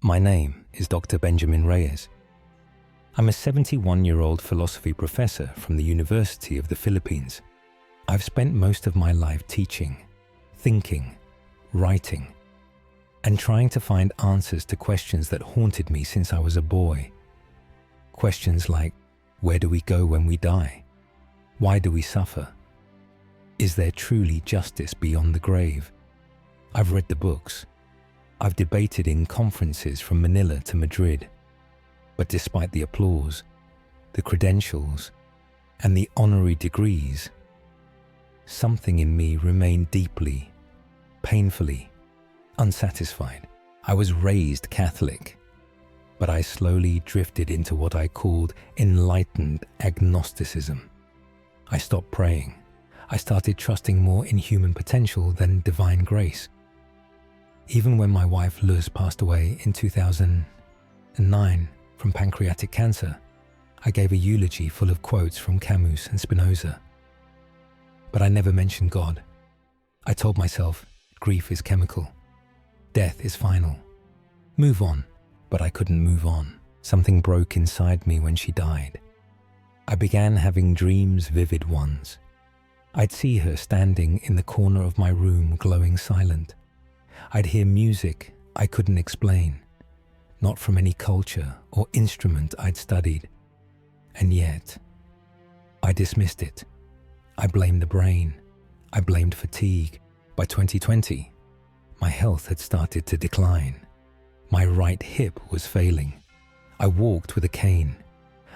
My name is Dr. Benjamin Reyes. I'm a 71-year-old philosophy professor from the University of the Philippines. I've spent most of my life teaching, thinking, writing, and trying to find answers to questions that haunted me since I was a boy. Questions like, where do we go when we die? Why do we suffer? Is there truly justice beyond the grave? I've read the books. I've debated in conferences from Manila to Madrid. But despite the applause, the credentials, and the honorary degrees, something in me remained deeply, painfully unsatisfied. I was raised Catholic, but I slowly drifted into what I called enlightened agnosticism. I stopped praying. I started trusting more in human potential than divine grace. Even when my wife Luz passed away in 2009 from pancreatic cancer, I gave a eulogy full of quotes from Camus and Spinoza. But I never mentioned God. I told myself, grief is chemical. Death is final. Move on. But I couldn't move on. Something broke inside me when she died. I began having dreams, vivid ones. I'd see her standing in the corner of my room, glowing silent. I'd hear music I couldn't explain, not from any culture or instrument I'd studied. And yet, I dismissed it. I blamed the brain. I blamed fatigue. By 2020, my health had started to decline. My right hip was failing. I walked with a cane.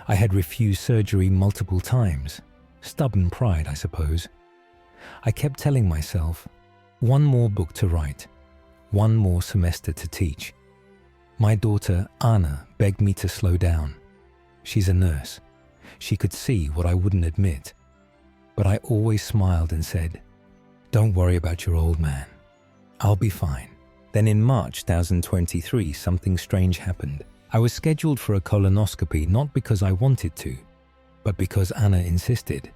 I had refused surgery multiple times. Stubborn pride, I suppose. I kept telling myself, one more book to write, one more semester to teach. My daughter, Anna, begged me to slow down. She's a nurse. She could see what I wouldn't admit. But I always smiled and said, don't worry about your old man. I'll be fine. Then in March 2023, something strange happened. I was scheduled for a colonoscopy not because I wanted to, but because Anna insisted.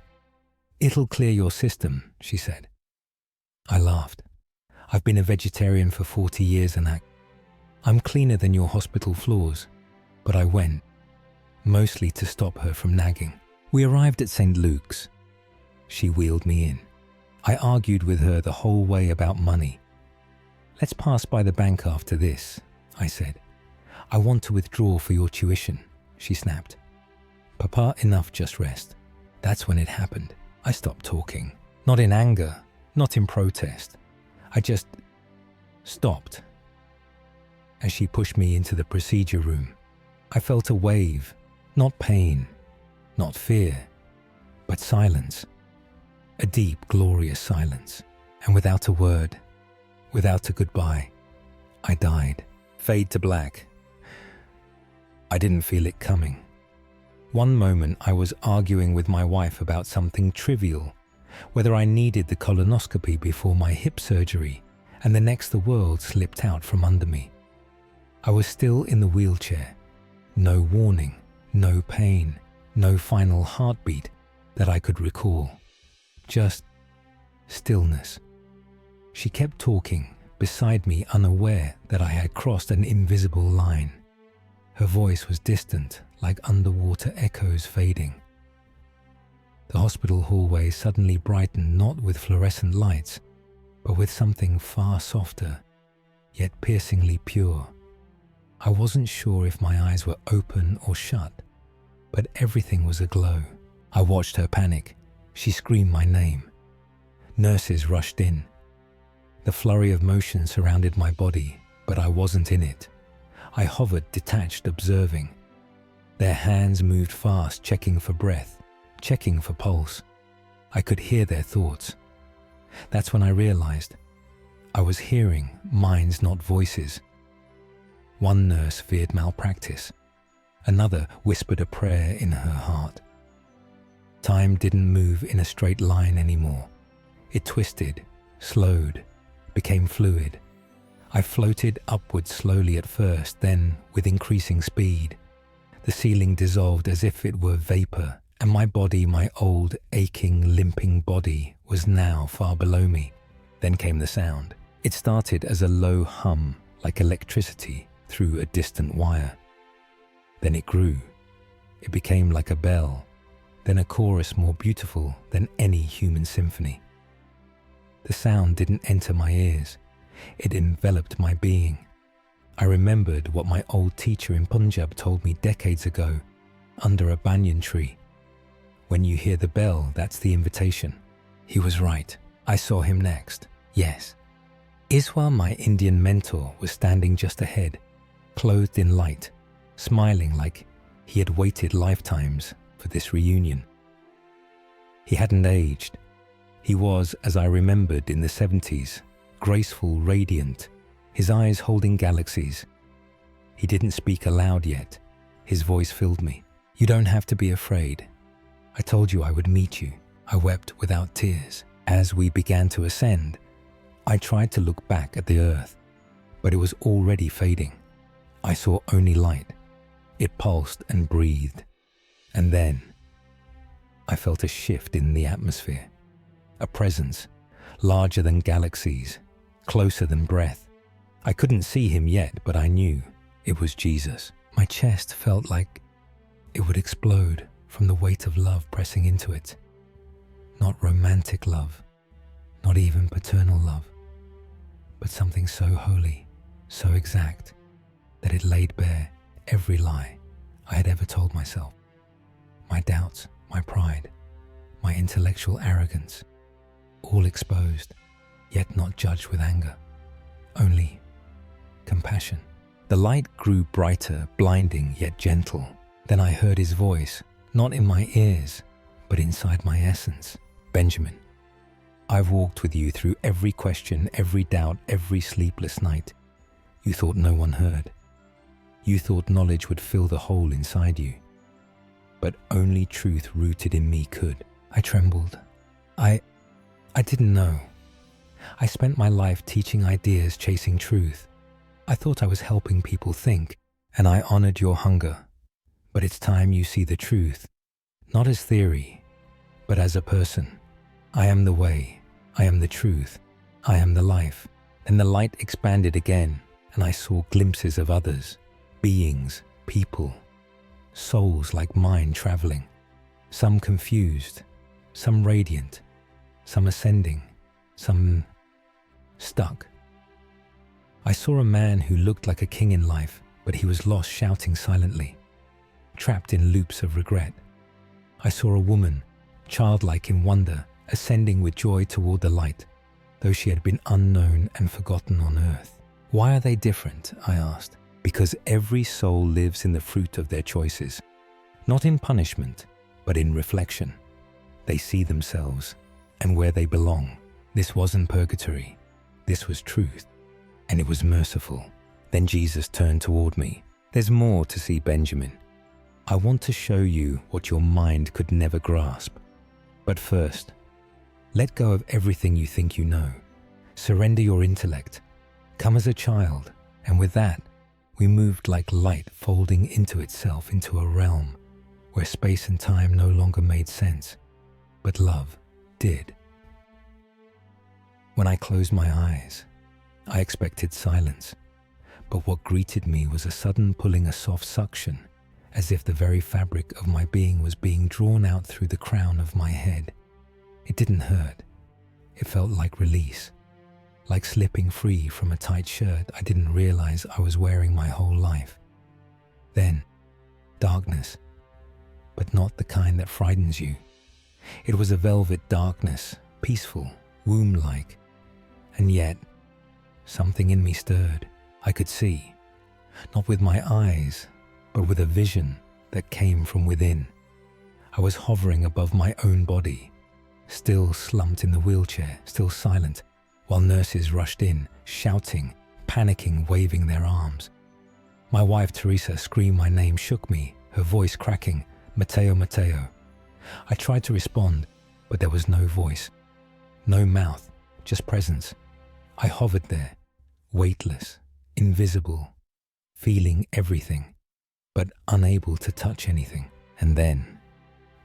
It'll clear your system, she said. I laughed. I've been a vegetarian for 40 years and I'm cleaner than your hospital floors. But I went, mostly to stop her from nagging. We arrived at St. Luke's. She wheeled me in. I argued with her the whole way about money. Let's pass by the bank after this, I said. I want to withdraw for your tuition, she snapped. Papa, enough, just rest. That's when it happened. I stopped talking. Not in anger, not in protest. I just stopped. As she pushed me into the procedure room, I felt a wave, not pain, not fear, but silence. A deep, glorious silence. And without a word, without a goodbye, I died. Fade to black. I didn't feel it coming. One moment I was arguing with my wife about something trivial, whether I needed the colonoscopy before my hip surgery, and the next the world slipped out from under me. I was still in the wheelchair. No warning, no pain, no final heartbeat that I could recall. Just stillness. She kept talking beside me, unaware that I had crossed an invisible line. Her voice was distant, like underwater echoes fading. The hospital hallway suddenly brightened not with fluorescent lights, but with something far softer, yet piercingly pure. I wasn't sure if my eyes were open or shut, but everything was aglow. I watched her panic. She screamed my name. Nurses rushed in. The flurry of motion surrounded my body, but I wasn't in it. I hovered, detached, observing. Their hands moved fast, checking for breath, checking for pulse. I could hear their thoughts. That's when I realized I was hearing minds, not voices. One nurse feared malpractice. Another whispered a prayer in her heart. Time didn't move in a straight line anymore. It twisted, slowed, became fluid. I floated upward slowly at first, then with increasing speed. The ceiling dissolved as if it were vapor, and my body, my old, aching, limping body, was now far below me. Then came the sound. It started as a low hum, like electricity, through a distant wire. Then it grew. It became like a bell, then a chorus more beautiful than any human symphony. The sound didn't enter my ears. It enveloped my being. I remembered what my old teacher in Punjab told me decades ago, under a banyan tree. When you hear the bell, that's the invitation. He was right. I saw him next. Yes. Iswa, my Indian mentor, was standing just ahead, clothed in light, smiling like he had waited lifetimes for this reunion. He hadn't aged. He was, as I remembered in the 70s, graceful, radiant, his eyes holding galaxies. He didn't speak aloud yet. His voice filled me. You don't have to be afraid. I told you I would meet you. I wept without tears. As we began to ascend, I tried to look back at the earth, but it was already fading. I saw only light. It pulsed and breathed. And then I felt a shift in the atmosphere, a presence larger than galaxies, closer than breath. I couldn't see him yet, but I knew it was Jesus. My chest felt like it would explode from the weight of love pressing into it. Not romantic love, not even paternal love, but something so holy, so exact, that it laid bare every lie I had ever told myself. My doubts, my pride, my intellectual arrogance, all exposed, yet not judged with anger, only compassion. The light grew brighter, blinding yet gentle. Then I heard his voice, not in my ears, but inside my essence. Benjamin, I've walked with you through every question, every doubt, every sleepless night. You thought no one heard. You thought knowledge would fill the hole inside you. But only truth rooted in me could. I trembled. I didn't know. I spent my life teaching ideas, chasing truth. I thought I was helping people think, and I honored your hunger. But it's time you see the truth, not as theory, but as a person. I am the way, I am the truth, I am the life. Then the light expanded again, and I saw glimpses of others, beings, people, souls like mine traveling, some confused, some radiant, some ascending, some stuck. I saw a man who looked like a king in life, but he was lost, shouting silently, trapped in loops of regret. I saw a woman, childlike in wonder, ascending with joy toward the light, though she had been unknown and forgotten on earth. Why are they different? I asked. Because every soul lives in the fruit of their choices, not in punishment, but in reflection. They see themselves and where they belong. This wasn't purgatory. This was truth, and it was merciful. Then Jesus turned toward me. There's more to see, Benjamin. I want to show you what your mind could never grasp. But first, let go of everything you think you know. Surrender your intellect. Come as a child, and with that, we moved like light folding into itself into a realm where space and time no longer made sense, but love did. When I closed my eyes, I expected silence, but what greeted me was a sudden pulling, a soft suction, as if the very fabric of my being was being drawn out through the crown of my head. It didn't hurt. It felt like release, like slipping free from a tight shirt I didn't realize I was wearing my whole life. Then, darkness, but not the kind that frightens you. It was a velvet darkness, peaceful, womb-like, and yet something in me stirred. I could see, not with my eyes, but with a vision that came from within. I was hovering above my own body, still slumped in the wheelchair, still silent, while nurses rushed in, shouting, panicking, waving their arms. My wife Teresa screamed my name, shook me, her voice cracking, Mateo, Mateo. I tried to respond, but there was no voice, no mouth, just presence. I hovered there, weightless, invisible, feeling everything, but unable to touch anything. And then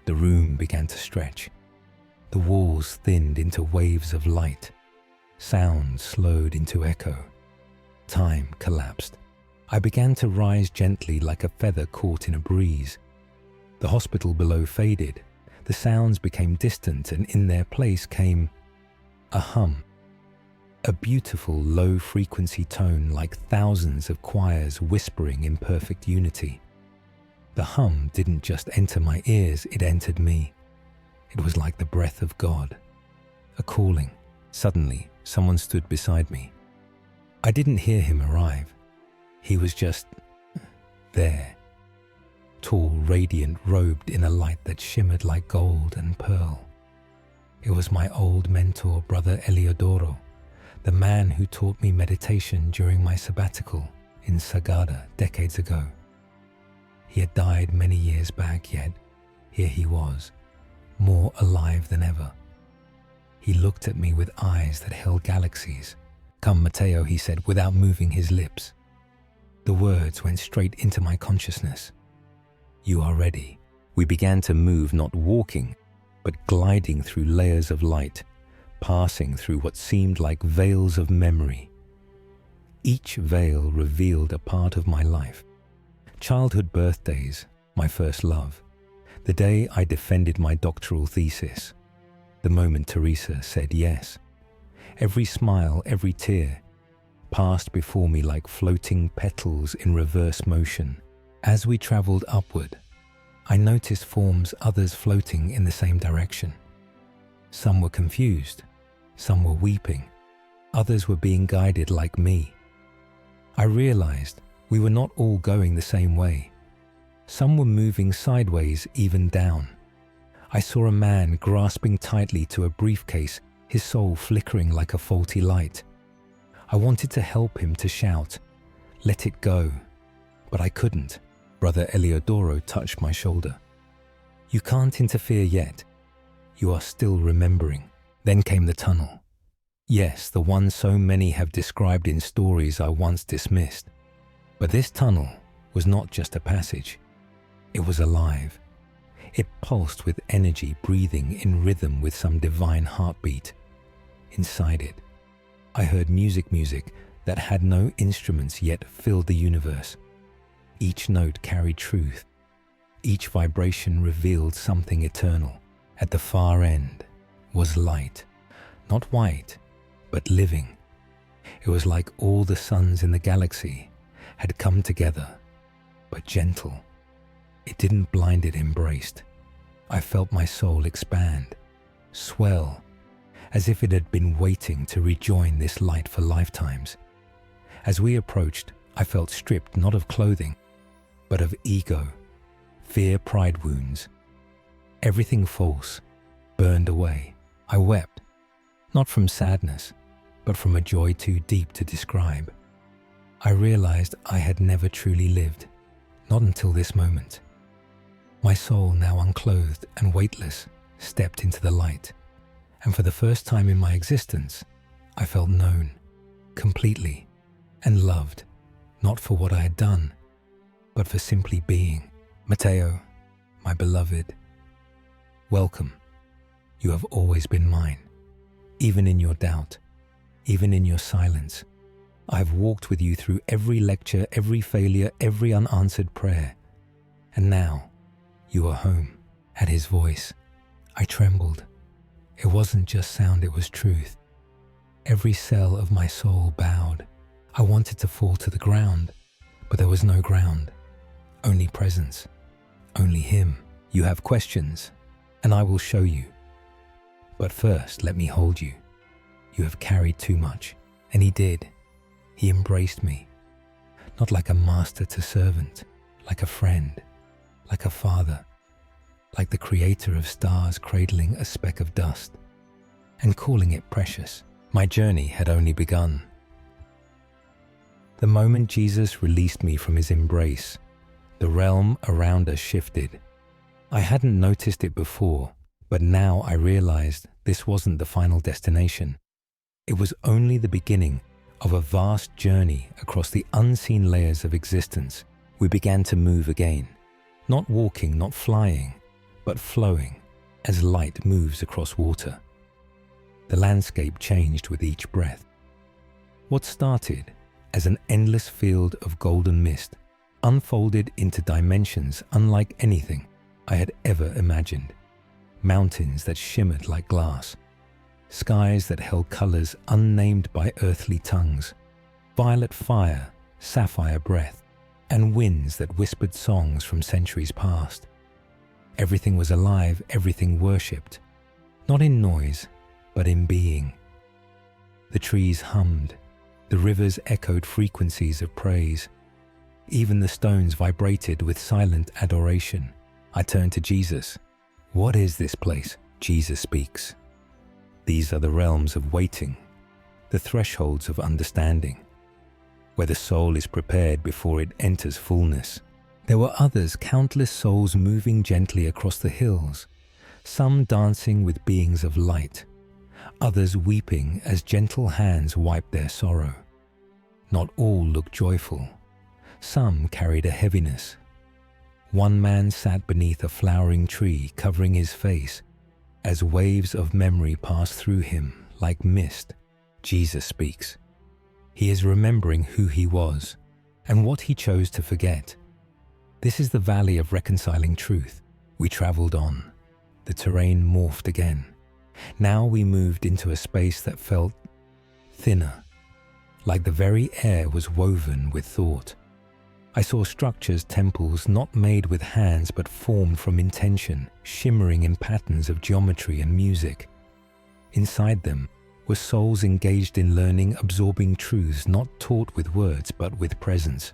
the room began to stretch. The walls thinned into waves of light. Sound slowed into echo. Time collapsed. I began to rise gently like a feather caught in a breeze. The hospital below faded, the sounds became distant, and in their place came a hum. A beautiful low-frequency tone like thousands of choirs whispering in perfect unity. The hum didn't just enter my ears, it entered me. It was like the breath of God. A calling. Suddenly, someone stood beside me. I didn't hear him arrive. He was just there. Tall, radiant, robed in a light that shimmered like gold and pearl. It was my old mentor, Brother Eliodoro, the man who taught me meditation during my sabbatical in Sagada decades ago. He had died many years back, yet here he was, more alive than ever. He looked at me with eyes that held galaxies. "Come, Matteo," he said, without moving his lips. The words went straight into my consciousness. "You are ready." We began to move, not walking, but gliding through layers of light, passing through what seemed like veils of memory. Each veil revealed a part of my life. Childhood birthdays, my first love, the day I defended my doctoral thesis, the moment Teresa said yes. Every smile, every tear, passed before me like floating petals in reverse motion. As we traveled upward, I noticed forms, others floating in the same direction. Some were confused, some were weeping, others were being guided like me. I realized we were not all going the same way. Some were moving sideways, even down. I saw a man grasping tightly to a briefcase, his soul flickering like a faulty light. I wanted to help him, to shout, "Let it go," but I couldn't. Brother Eliodoro touched my shoulder. "You can't interfere yet. You are still remembering." Then came the tunnel. Yes, the one so many have described in stories I once dismissed. But this tunnel was not just a passage. It was alive. It pulsed with energy, breathing in rhythm with some divine heartbeat. Inside it, I heard music that had no instruments yet filled the universe. Each note carried truth. Each vibration revealed something eternal. At the far end was light, not white, but living. It was like all the suns in the galaxy had come together, but gentle. It didn't blind, it embraced. I felt my soul expand, swell, as if it had been waiting to rejoin this light for lifetimes. As we approached, I felt stripped not of clothing, but of ego, fear, pride wounds. Everything false burned away. I wept, not from sadness, but from a joy too deep to describe. I realized I had never truly lived, not until this moment. My soul, now unclothed and weightless, stepped into the light, and for the first time in my existence, I felt known, completely, and loved, not for what I had done, but for simply being. Matteo, my beloved, welcome. You have always been mine, even in your doubt, even in your silence. I have walked with you through every lecture, every failure, every unanswered prayer. And now, you are home. At his voice, I trembled. It wasn't just sound, it was truth. Every cell of my soul bowed. I wanted to fall to the ground, but there was no ground. Only presence. Only him. You have questions, and I will show you. But first, let me hold you. You have carried too much. And he did. He embraced me. Not like a master to servant, like a friend, like a father, like the creator of stars cradling a speck of dust and calling it precious. My journey had only begun. The moment Jesus released me from his embrace, the realm around us shifted. I hadn't noticed it before, but now I realized this wasn't the final destination. It was only the beginning of a vast journey across the unseen layers of existence. We began to move again, not walking, not flying, but flowing as light moves across water. The landscape changed with each breath. What started as an endless field of golden mist unfolded into dimensions unlike anything I had ever imagined. Mountains that shimmered like glass, skies that held colors unnamed by earthly tongues, violet fire, sapphire breath, and winds that whispered songs from centuries past. Everything was alive, everything worshipped, not in noise, but in being. The trees hummed, the rivers echoed frequencies of praise. Even the stones vibrated with silent adoration. I turned to Jesus. What is this place? Jesus speaks. These are the realms of waiting, the thresholds of understanding, where the soul is prepared before it enters fullness. There were others, countless souls moving gently across the hills, some dancing with beings of light, others weeping as gentle hands wiped their sorrow. Not all looked joyful. Some carried a heaviness. One man sat beneath a flowering tree, covering his face, as waves of memory passed through him like mist. Jesus speaks. He is remembering who he was and what he chose to forget. This is the valley of reconciling truth. We traveled on. The terrain morphed again. Now we moved into a space that felt thinner, like the very air was woven with thought. I saw structures, temples not made with hands but formed from intention, shimmering in patterns of geometry and music. Inside them were souls engaged in learning, absorbing truths not taught with words but with presence.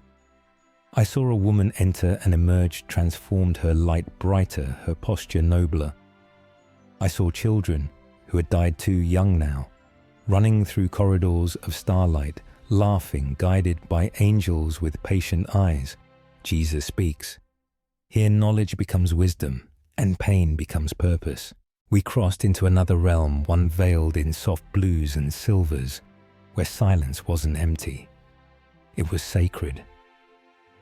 I saw a woman enter and emerge, transformed, her light brighter, her posture nobler. I saw children who had died too young now, running through corridors of starlight, laughing, guided by angels with patient eyes. Jesus speaks. Here knowledge becomes wisdom, and pain becomes purpose. We crossed into another realm, one veiled in soft blues and silvers, where silence wasn't empty. It was sacred.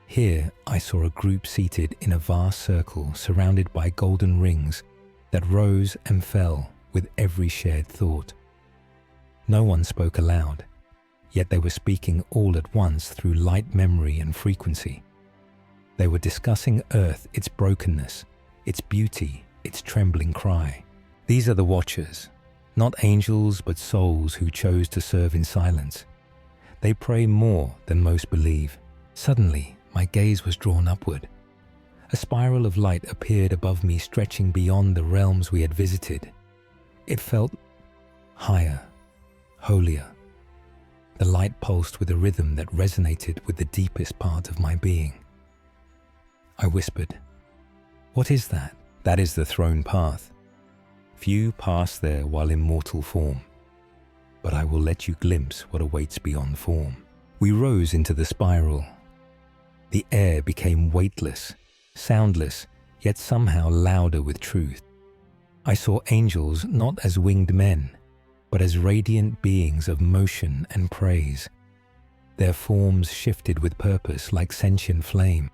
Here I saw a group seated in a vast circle, surrounded by golden rings that rose and fell with every shared thought. No one spoke aloud, yet they were speaking all at once through light memory and frequency. They were discussing Earth, its brokenness, its beauty, its trembling cry. These are the watchers, not angels but souls who chose to serve in silence. They pray more than most believe. Suddenly, my gaze was drawn upward. A spiral of light appeared above me, stretching beyond the realms we had visited. It felt higher, holier. The light pulsed with a rhythm that resonated with the deepest part of my being. I whispered, "What is that?" "That is the throne path. Few pass there while in mortal form, but I will let you glimpse what awaits beyond form." We rose into the spiral. The air became weightless, soundless, yet somehow louder with truth. I saw angels not as winged men, but as radiant beings of motion and praise. Their forms shifted with purpose like sentient flame.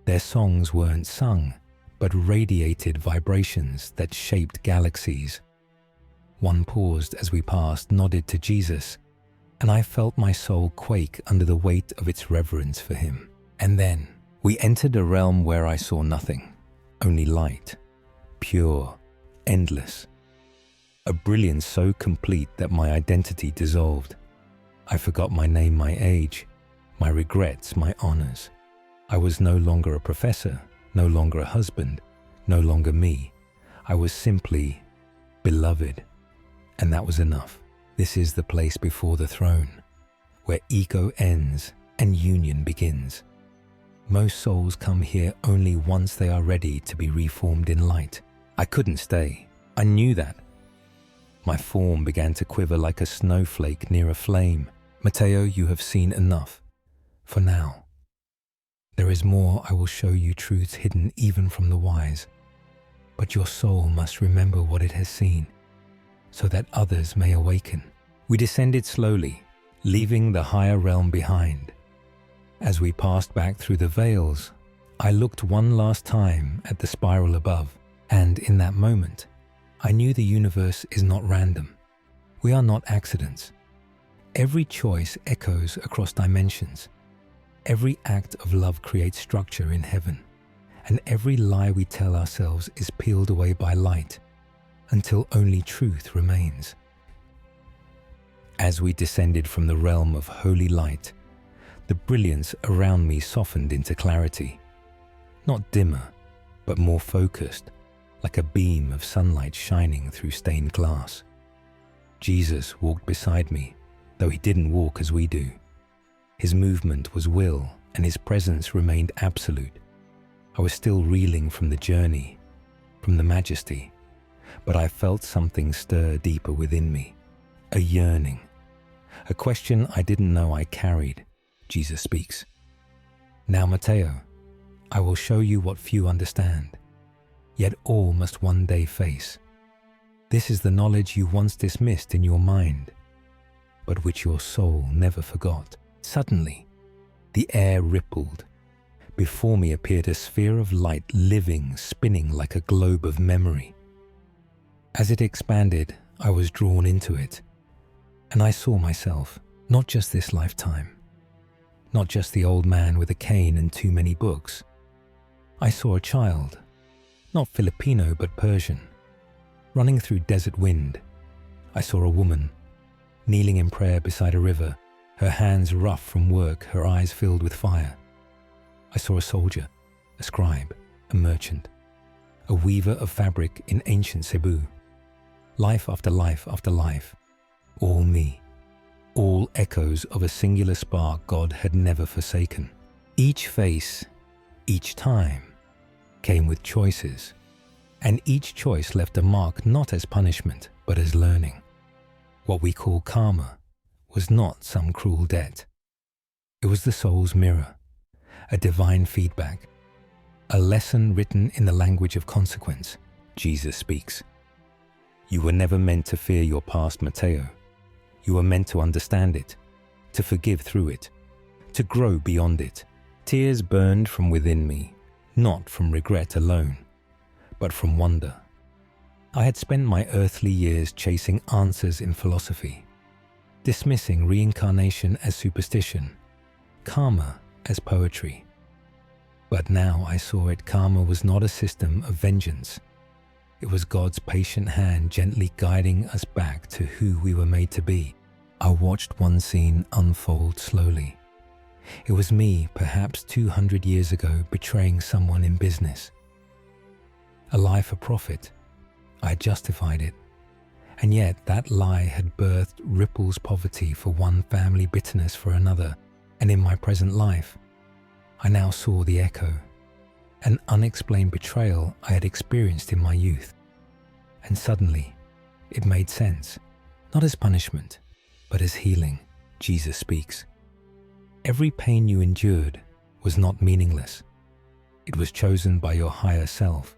Their songs weren't sung, but radiated vibrations that shaped galaxies. One paused as we passed, nodded to Jesus, and I felt my soul quake under the weight of its reverence for him. And then we entered a realm where I saw nothing, only light, pure, endless. A brilliance so complete that my identity dissolved. I forgot my name, my age, my regrets, my honors. I was no longer a professor, no longer a husband, no longer me. I was simply beloved, and that was enough. This is the place before the throne, where ego ends and union begins. Most souls come here only once they are ready to be reformed in light. I couldn't stay. I knew that. My form began to quiver like a snowflake near a flame. "Matteo, you have seen enough. For now. There is more. I will show you truths hidden even from the wise. But your soul must remember what it has seen, so that others may awaken." We descended slowly, leaving the higher realm behind. As we passed back through the veils, I looked one last time at the spiral above, and in that moment, I knew the universe is not random. We are not accidents. Every choice echoes across dimensions. Every act of love creates structure in heaven, and every lie we tell ourselves is peeled away by light until only truth remains. As we descended from the realm of holy light, the brilliance around me softened into clarity, not dimmer, but more focused, like a beam of sunlight shining through stained glass. Jesus walked beside me, though he didn't walk as we do. His movement was will, and his presence remained absolute. I was still reeling from the journey, from the majesty, but I felt something stir deeper within me, a yearning, a question I didn't know I carried. Jesus speaks. Now, Matteo, I will show you what few understand, yet all must one day face. This is the knowledge you once dismissed in your mind, but which your soul never forgot. Suddenly, the air rippled. Before me appeared a sphere of light, living, spinning like a globe of memory. As it expanded, I was drawn into it, and I saw myself, not just this lifetime, not just the old man with a cane and too many books. I saw a child, not Filipino but Persian, running through desert wind. I saw a woman, kneeling in prayer beside a river, her hands rough from work, her eyes filled with fire. I saw a soldier, a scribe, a merchant, a weaver of fabric in ancient Cebu. Life after life after life, all me, all echoes of a singular spark God had never forsaken. Each face, each time, came with choices, and each choice left a mark not as punishment, but as learning. What we call karma was not some cruel debt. It was the soul's mirror, a divine feedback, a lesson written in the language of consequence. Jesus speaks. You were never meant to fear your past, Matteo. You were meant to understand it, to forgive through it, to grow beyond it. Tears burned from within me, not from regret alone, but from wonder. I had spent my earthly years chasing answers in philosophy, dismissing reincarnation as superstition, karma as poetry. But now I saw it. Karma was not a system of vengeance. It was God's patient hand gently guiding us back to who we were made to be. I watched one scene unfold slowly. It was me, perhaps 200 years ago, betraying someone in business. A lie for profit. I justified it. And yet that lie had birthed ripples poverty for one family, bitterness for another. And in my present life, I now saw the echo, an unexplained betrayal I had experienced in my youth. And suddenly, it made sense, not as punishment, but as healing. Jesus speaks. Every pain you endured was not meaningless. It was chosen by your higher self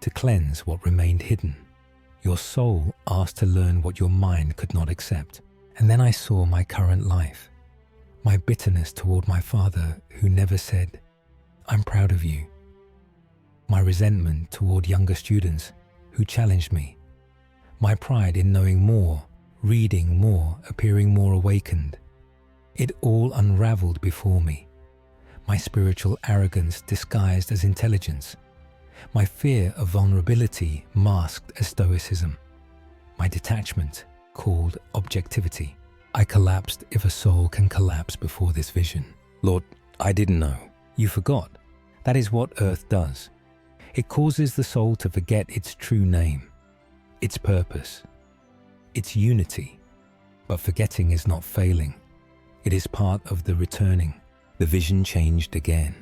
to cleanse what remained hidden. Your soul asked to learn what your mind could not accept. And then I saw my current life, my bitterness toward my father who never said, "I'm proud of you." My resentment toward younger students who challenged me. My pride in knowing more, reading more, appearing more awakened. It all unraveled before me. My spiritual arrogance disguised as intelligence. My fear of vulnerability masked as stoicism. My detachment called objectivity. I collapsed, if a soul can collapse before this vision. Lord, I didn't know. You forgot. That is what earth does. It causes the soul to forget its true name, its purpose, its unity. But forgetting is not failing. It is part of the returning. The vision changed again.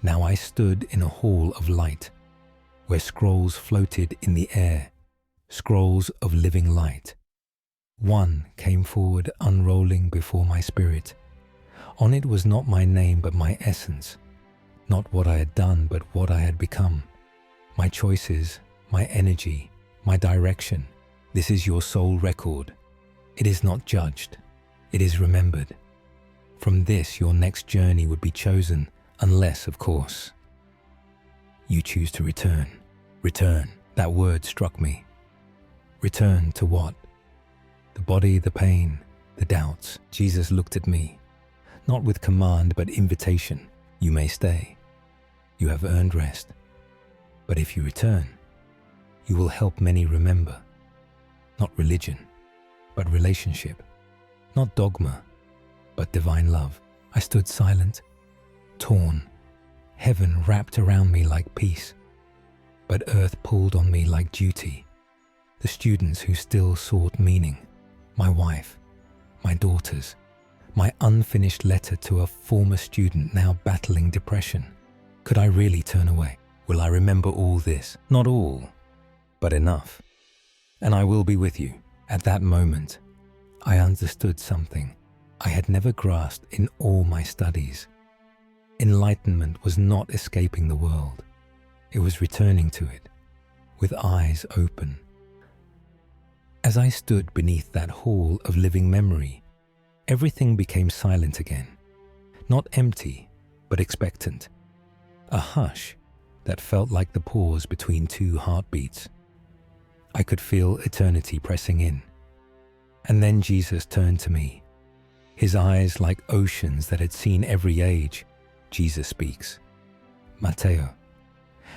Now I stood in a hall of light, where scrolls floated in the air, scrolls of living light. One came forward, unrolling before my spirit. On it was not my name, but my essence. Not what I had done, but what I had become. My choices, my energy, my direction. This is your soul record. It is not judged. It is remembered. From this, your next journey would be chosen, unless, of course, you choose to return. Return. That word struck me. Return to what? The body, the pain, the doubts. Jesus looked at me, not with command but invitation. You may stay. You have earned rest. But if you return, you will help many remember. Not religion, but relationship. Not dogma, but divine love. I stood silent, torn. Heaven wrapped around me like peace, but earth pulled on me like duty. The students who still sought meaning, my wife, my daughters, my unfinished letter to a former student now battling depression. Could I really turn away? Will I remember all this? Not all, but enough. And I will be with you. At that moment, I understood something I had never grasped in all my studies. Enlightenment was not escaping the world. It was returning to it, with eyes open. As I stood beneath that hall of living memory, everything became silent again. Not empty, but expectant. A hush that felt like the pause between two heartbeats. I could feel eternity pressing in. And then Jesus turned to me, his eyes like oceans that had seen every age. Jesus speaks. Matteo,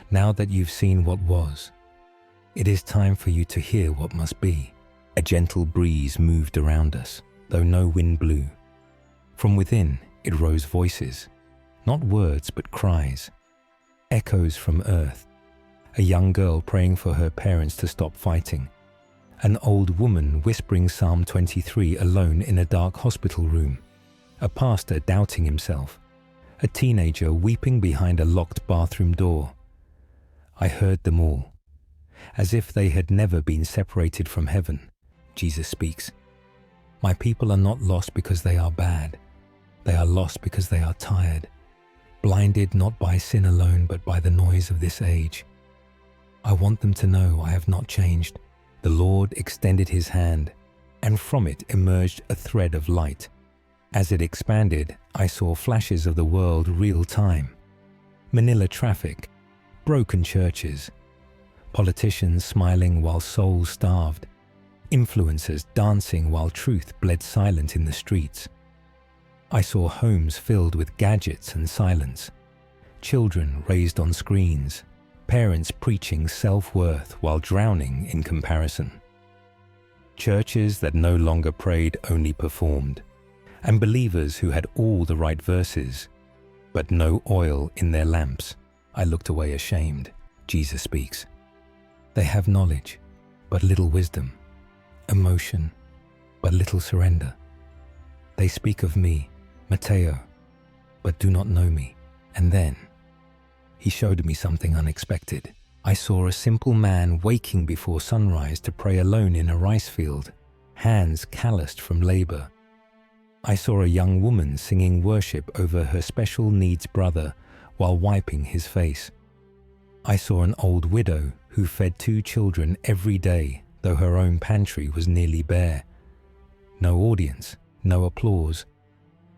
now that you've seen what was, it is time for you to hear what must be. A gentle breeze moved around us, though no wind blew. From within, it rose voices, not words but cries, echoes from earth. A young girl praying for her parents to stop fighting. An old woman whispering Psalm 23 alone in a dark hospital room. A pastor doubting himself. A teenager weeping behind a locked bathroom door. I heard them all, as if they had never been separated from heaven. Jesus speaks. My people are not lost because they are bad. They are lost because they are tired, blinded not by sin alone but by the noise of this age. I want them to know I have not changed. The Lord extended his hand, and from it emerged a thread of light. As it expanded, I saw flashes of the world real time. Manila traffic, broken churches, politicians smiling while souls starved, influencers dancing while truth bled silent in the streets. I saw homes filled with gadgets and silence, children raised on screens, parents preaching self-worth while drowning in comparison. Churches that no longer prayed, only performed, and believers who had all the right verses, but no oil in their lamps. I looked away ashamed. Jesus speaks. They have knowledge, but little wisdom, emotion, but little surrender. They speak of me, Matteo, but do not know me. And then, he showed me something unexpected. I saw a simple man waking before sunrise to pray alone in a rice field, hands calloused from labor. I saw a young woman singing worship over her special needs brother while wiping his face. I saw an old widow who fed 2 children every day, though her own pantry was nearly bare. No audience, no applause,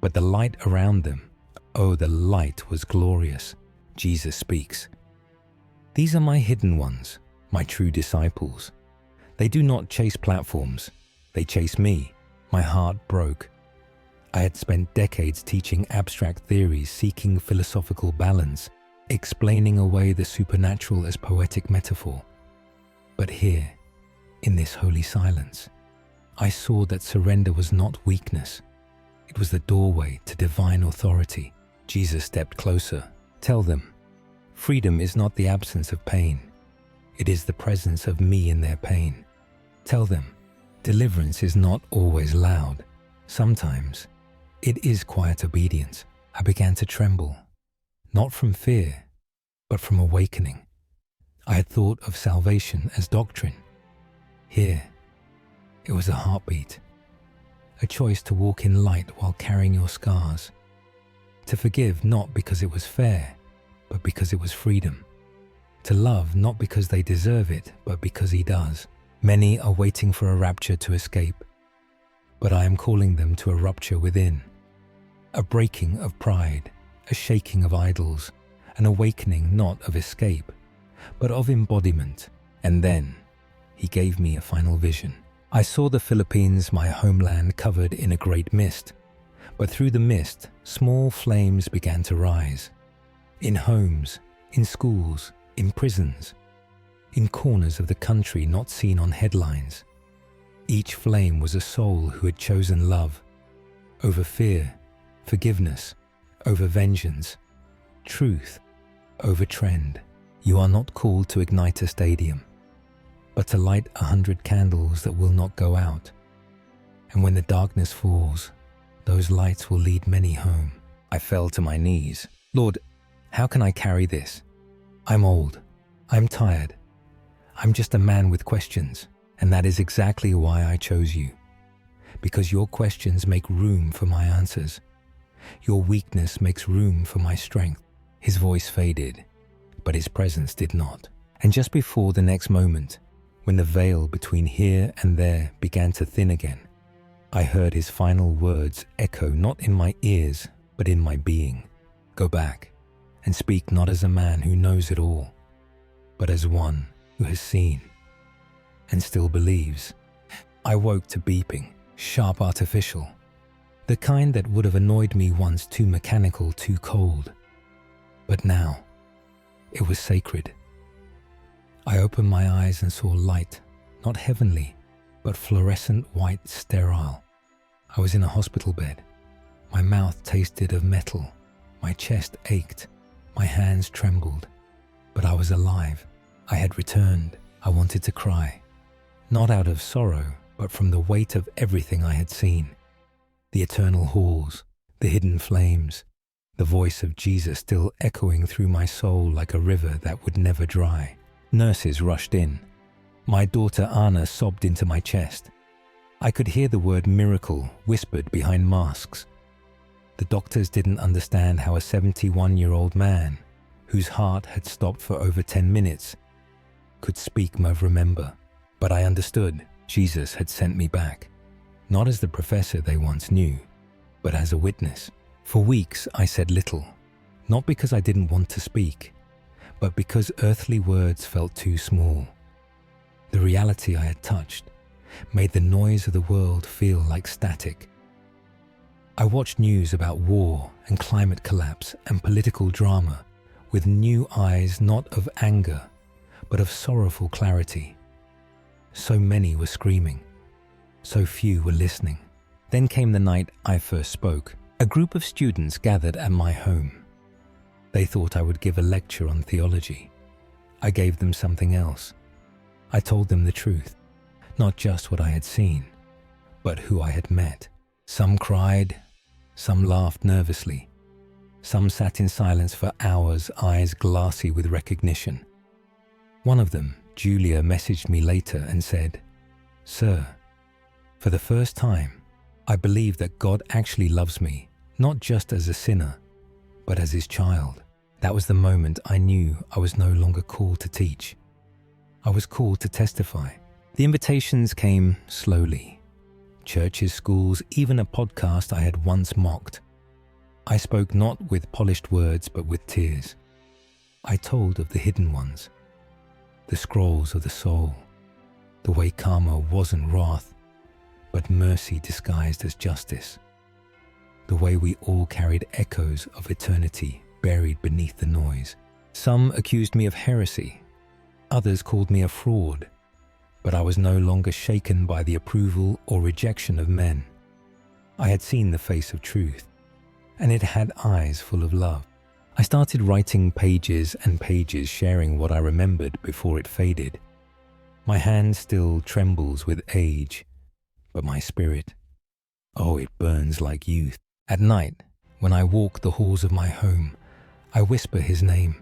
but the light around them. Oh, the light was glorious. Jesus speaks. These are my hidden ones, my true disciples. They do not chase platforms. They chase me. My heart broke. I had spent decades teaching abstract theories, seeking philosophical balance, explaining away the supernatural as poetic metaphor. But here, in this holy silence, I saw that surrender was not weakness. It was the doorway to divine authority. Jesus stepped closer. Tell them, freedom is not the absence of pain. It is the presence of me in their pain. Tell them, deliverance is not always loud. Sometimes, it is quiet obedience. I began to tremble, not from fear, but from awakening. I had thought of salvation as doctrine. Here, it was a heartbeat, a choice to walk in light while carrying your scars, to forgive not because it was fair, but because it was freedom, to love not because they deserve it, but because he does. Many are waiting for a rapture to escape, but I am calling them to a rupture within, a breaking of pride, a shaking of idols, an awakening not of escape, but of embodiment. And then he gave me a final vision. I saw the Philippines, my homeland, covered in a great mist. But through the mist, small flames began to rise. In homes, in schools, in prisons, in corners of the country not seen on headlines. Each flame was a soul who had chosen love over fear, forgiveness over vengeance, truth over trend. You are not called to ignite a stadium, but to light 100 candles that will not go out. And when the darkness falls, those lights will lead many home. I fell to my knees. Lord, how can I carry this? I'm old. I'm tired. I'm just a man with questions. And that is exactly why I chose you. Because your questions make room for my answers. Your weakness makes room for my strength. His voice faded, but his presence did not. And just before the next moment, when the veil between here and there began to thin again, I heard his final words echo not in my ears, but in my being. Go back and speak not as a man who knows it all, but as one who has seen and still believes. I woke to beeping, sharp, artificial, the kind that would have annoyed me once, too mechanical, too cold. But now, it was sacred. I opened my eyes and saw light, not heavenly, but fluorescent white, sterile. I was in a hospital bed. My mouth tasted of metal. My chest ached. My hands trembled. But I was alive. I had returned. I wanted to cry. Not out of sorrow, but from the weight of everything I had seen. The eternal halls, the hidden flames, the voice of Jesus still echoing through my soul like a river that would never dry. Nurses rushed in. My daughter Anna sobbed into my chest. I could hear the word miracle whispered behind masks. The doctors didn't understand how a 71-year-old man, whose heart had stopped for over 10 minutes, could speak of remember. But I understood. Jesus had sent me back, not as the professor they once knew, but as a witness. For weeks I said little, not because I didn't want to speak, but because earthly words felt too small. The reality I had touched made the noise of the world feel like static. I watched news about war and climate collapse and political drama with new eyes, not of anger, but of sorrowful clarity. So many were screaming. So few were listening. Then came the night I first spoke. A group of students gathered at my home. They thought I would give a lecture on theology. I gave them something else. I told them the truth, not just what I had seen, but who I had met. Some cried, some laughed nervously. Some sat in silence for hours, eyes glassy with recognition. One of them, Julia, messaged me later and said, "Sir, for the first time, I believe that God actually loves me, not just as a sinner, but as his child." That was the moment I knew I was no longer called to teach. I was called to testify. The invitations came slowly. Churches, schools, even a podcast I had once mocked. I spoke not with polished words, but with tears. I told of the hidden ones, the scrolls of the soul, the way karma wasn't wrath, but mercy disguised as justice, the way we all carried echoes of eternity buried beneath the noise. Some accused me of heresy, others called me a fraud, but I was no longer shaken by the approval or rejection of men. I had seen the face of truth, and it had eyes full of love. I started writing pages and pages, sharing what I remembered before it faded. My hand still trembles with age, but my spirit, oh, it burns like youth. At night, when I walk the halls of my home, I whisper his name.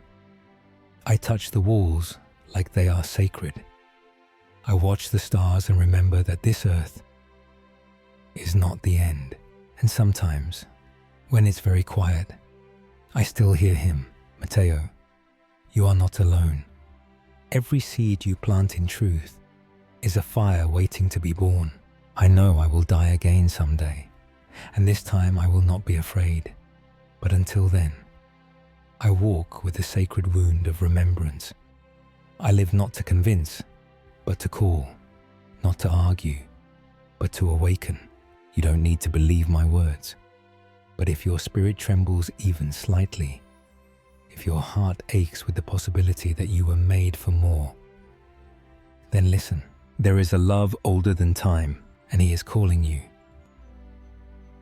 I touch the walls like they are sacred. I watch the stars and remember that this earth is not the end. And sometimes, when it's very quiet, I still hear him. "Mateo, you are not alone. Every seed you plant in truth is a fire waiting to be born. I know I will die again someday, and this time I will not be afraid. But until then, I walk with the sacred wound of remembrance. I live not to convince, but to call, not to argue, but to awaken. You don't need to believe my words. But if your spirit trembles even slightly, if your heart aches with the possibility that you were made for more, then listen. There is a love older than time, and He is calling you.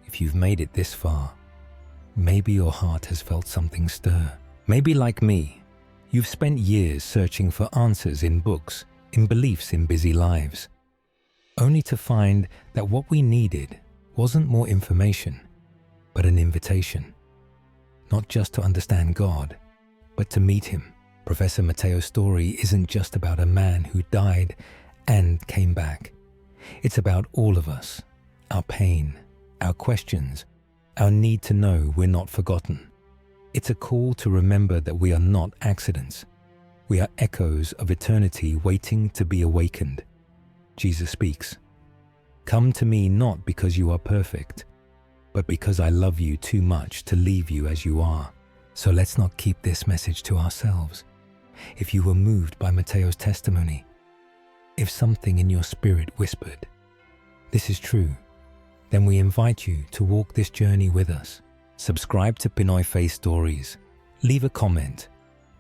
If you've made it this far, maybe your heart has felt something stir. Maybe like me, you've spent years searching for answers in books, in beliefs in busy lives, only to find that what we needed wasn't more information, but an invitation. Not just to understand God, but to meet Him. Professor Mateo's story isn't just about a man who died and came back. It's about all of us, our pain, our questions, our need to know we're not forgotten. It's a call to remember that we are not accidents. We are echoes of eternity waiting to be awakened. Jesus speaks, "Come to me not because you are perfect, but because I love you too much to leave you as you are." So let's not keep this message to ourselves. If you were moved by Mateo's testimony, if something in your spirit whispered, "This is true," then we invite you to walk this journey with us. Subscribe to Pinoy Faith Stories. Leave a comment.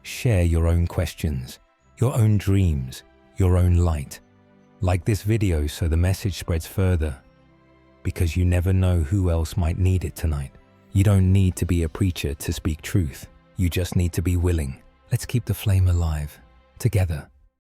Share your own questions, your own dreams, your own light. Like this video so the message spreads further, because you never know who else might need it tonight. You don't need to be a preacher to speak truth. You just need to be willing. Let's keep the flame alive, together.